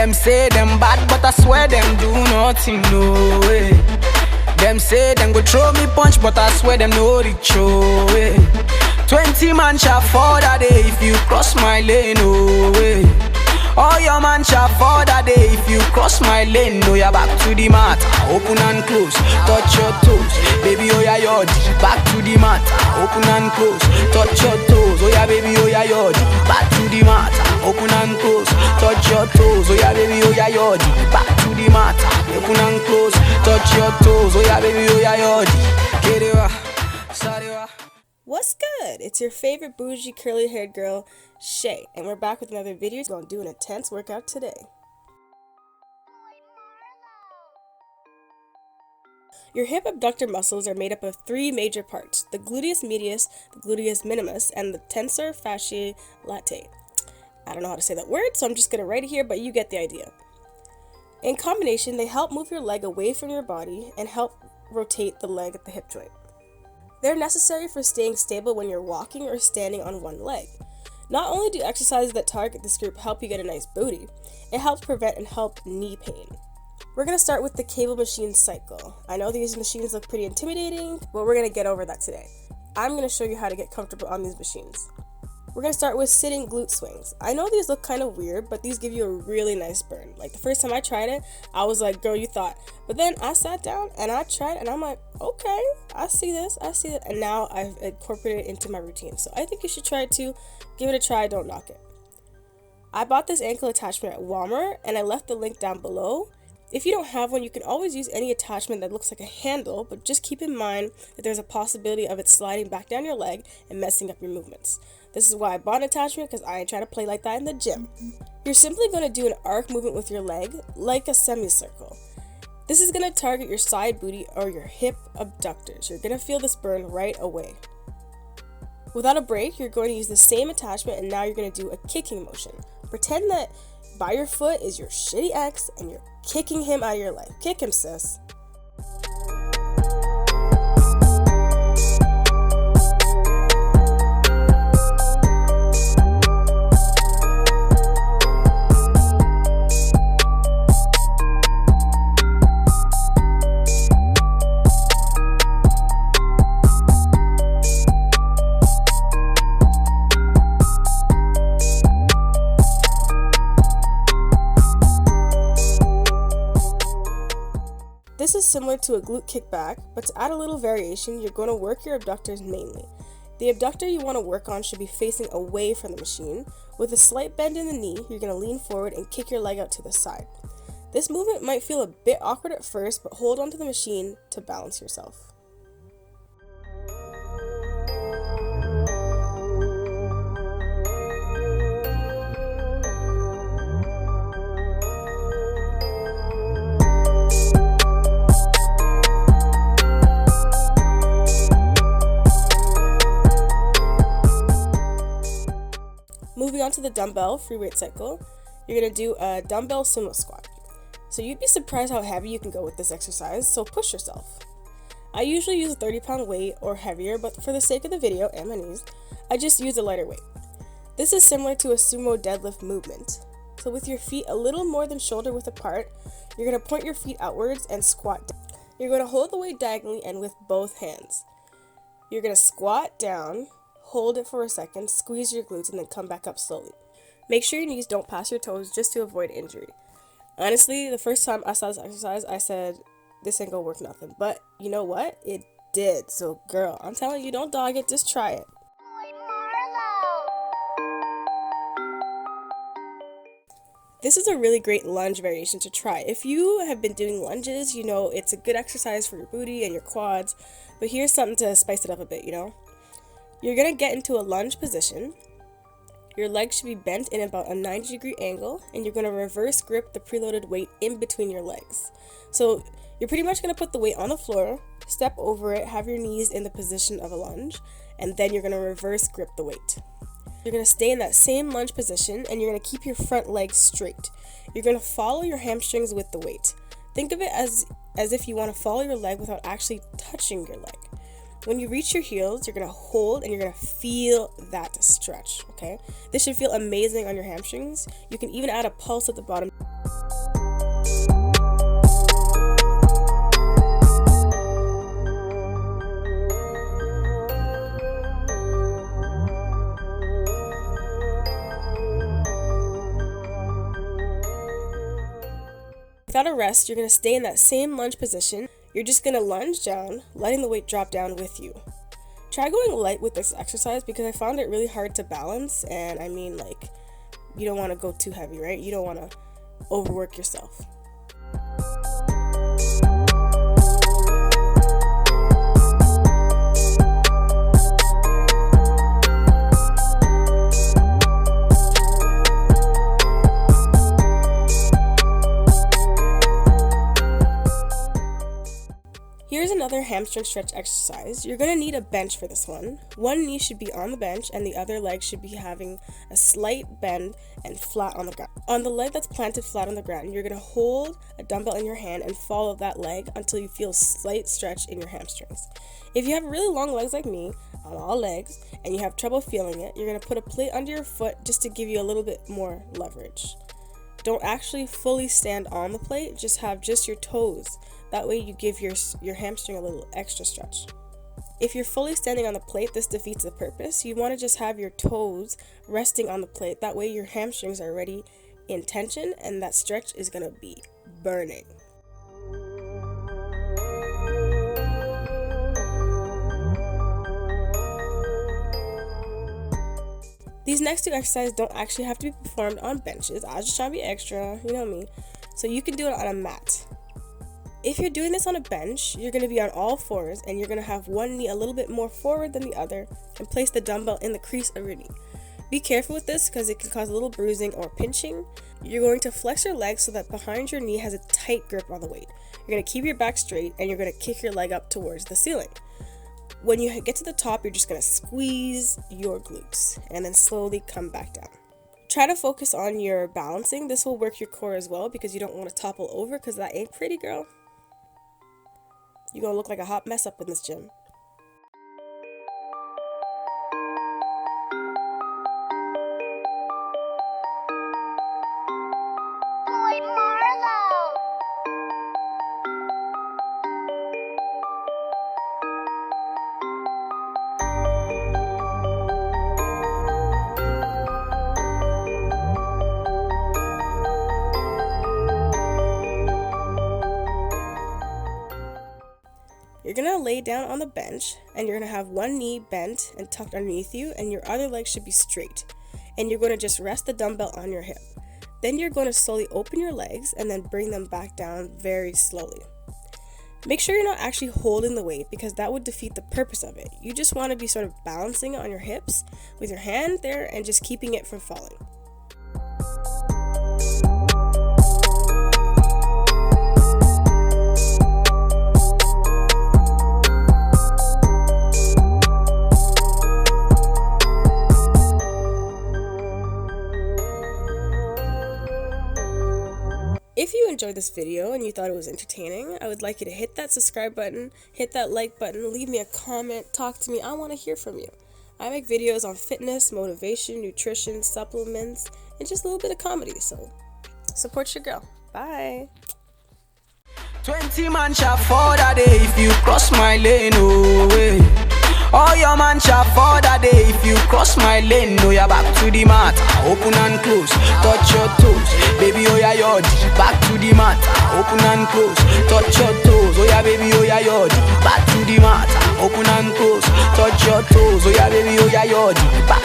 Them say them bad, but I swear them do nothing, no way. Them say them go throw me punch, but I swear them no reach, oh way. 20 man shall fall that day if you cross my lane, oh way. All your man shall fall that day if you cross my lane. No, you're back to the mat, open and close, touch your toes. Baby, oh yeah, yod, back to the mat, open and close, touch your toes. Oh yeah, baby, oh yeah, yod, back to the mat, open and close, touch your toes. Oh yeah, baby, oh yeah, yod, back to the mat, open and close, touch your toes. Oh yeah, baby, oh yeah, yod. What's good? It's your favorite bougie curly haired girl, Shay, and we're back with another video. We're going to do an intense workout today. Your hip abductor muscles are made up of three major parts: the gluteus medius, the gluteus minimus, and the tensor fasciae latae. I don't know how to say that word, so I'm just going to write it here, but you get the idea. In combination, they help move your leg away from your body and help rotate the leg at the hip joint. They're necessary for staying stable when you're walking or standing on one leg. Not only do exercises that target this group help you get a nice booty, it helps prevent and help knee pain. We're going to start with the cable machine cycle. I know these machines look pretty intimidating, but we're going to get over that today. I'm going to show you how to get comfortable on these machines. We're going to start with sitting glute swings. I know these look kind of weird, but these give you a really nice burn. Like the first time I tried it, I was like, girl, you thought. But then I sat down and I tried and I'm like, okay, I see this, and now I've incorporated it into my routine. So I think you should try it too. Give it a try, don't knock it. I bought this ankle attachment at Walmart and I left the link down below. If you don't have one, you can always use any attachment that looks like a handle, but just keep in mind that there's a possibility of it sliding back down your leg and messing up your movements. This is why I bought an attachment, because I ain't trying to play like that in the gym. You're simply going to do an arc movement with your leg, like a semicircle. This is going to target your side booty or your hip abductors. You're going to feel this burn right away. Without a break, you're going to use the same attachment, and now you're going to do a kicking motion. Pretend that by your foot is your shitty ex, and you're kicking him out of your life. Kick him, sis. This is similar to a glute kickback, but to add a little variation, you're going to work your abductors mainly. The abductor you want to work on should be facing away from the machine. With a slight bend in the knee, you're going to lean forward and kick your leg out to the side. This movement might feel a bit awkward at first, but hold onto the machine to balance yourself. Moving on to the dumbbell free weight cycle, you're going to do a dumbbell sumo squat. So you'd be surprised how heavy you can go with this exercise, so push yourself. I usually use a 30-pound weight or heavier, but for the sake of the video and my knees, I just use a lighter weight. This is similar to a sumo deadlift movement. So with your feet a little more than shoulder width apart, you're going to point your feet outwards and squat down. You're going to hold the weight diagonally and with both hands. You're going to squat down, hold it for a second, squeeze your glutes, and then come back up slowly. Make sure your knees don't pass your toes just to avoid injury. Honestly, the first time I saw this exercise, I said, this ain't gonna work nothing. But you know what? It did. So girl, I'm telling you, don't dog it, just try it. This is a really great lunge variation to try. If you have been doing lunges, you know it's a good exercise for your booty and your quads. But here's something to spice it up a bit, you know? You're going to get into a lunge position. Your legs should be bent in about a 90-degree angle, and you're going to reverse grip the preloaded weight in between your legs. So you're pretty much going to put the weight on the floor, step over it, have your knees in the position of a lunge, and then you're going to reverse grip the weight. You're going to stay in that same lunge position, and you're going to keep your front leg straight. You're going to follow your hamstrings with the weight. Think of it as if you want to follow your leg without actually touching your leg. When you reach your heels, you're going to hold and you're going to feel that stretch, okay? This should feel amazing on your hamstrings. You can even add a pulse at the bottom. Without a rest, you're going to stay in that same lunge position. You're just going to lunge down, letting the weight drop down with you. Try going light with this exercise because I found it really hard to balance, and I mean, like, you don't want to go too heavy, right? You don't want to overwork yourself. Here's another hamstring stretch exercise. You're going to need a bench for this one. One knee should be on the bench and the other leg should be having a slight bend and flat on the ground. On the leg that's planted flat on the ground, you're going to hold a dumbbell in your hand and follow that leg until you feel a slight stretch in your hamstrings. If you have really long legs like me, on all legs, and you have trouble feeling it, you're going to put a plate under your foot just to give you a little bit more leverage. Don't actually fully stand on the plate, just have just your toes. That way you give your hamstring a little extra stretch. If you're fully standing on the plate, this defeats the purpose. You want to just have your toes resting on the plate. That way your hamstrings are already in tension and that stretch is going to be burning. These next two exercises don't actually have to be performed on benches. I was just trying to be extra, you know me. So you can do it on a mat. If you're doing this on a bench, you're going to be on all fours and you're going to have one knee a little bit more forward than the other and place the dumbbell in the crease of your knee. Be careful with this because it can cause a little bruising or pinching. You're going to flex your leg so that behind your knee has a tight grip on the weight. You're going to keep your back straight and you're going to kick your leg up towards the ceiling. When you get to the top, you're just going to squeeze your glutes and then slowly come back down. Try to focus on your balancing. This will work your core as well because you don't want to topple over because that ain't pretty, girl. You're going to look like a hot mess up in this gym. You're going to lay down on the bench and you're going to have one knee bent and tucked underneath you and your other leg should be straight. And you're going to just rest the dumbbell on your hip. Then you're going to slowly open your legs and then bring them back down very slowly. Make sure you're not actually holding the weight because that would defeat the purpose of it. You just want to be sort of balancing it on your hips with your hand there and just keeping it from falling. If you enjoyed this video and you thought it was entertaining, I would like you to hit that subscribe button, hit that like button, leave me a comment, talk to me. I want to hear from you. I make videos on fitness, motivation, nutrition, supplements, and just a little bit of comedy. So support your girl. Bye. 20 man shall for that day if you cross my lane, oh way. All your man shall for that day if you cross my lane. No, you're back to the mat, open and close, touch your toes. Baby, oh yeah, yodi, back to the mat, open and close, touch your toes. Oh yeah, baby, oh yeah, yodi, back to the mat, open and close, touch your toes. Oh yeah, baby, oh yeah, yodi, back.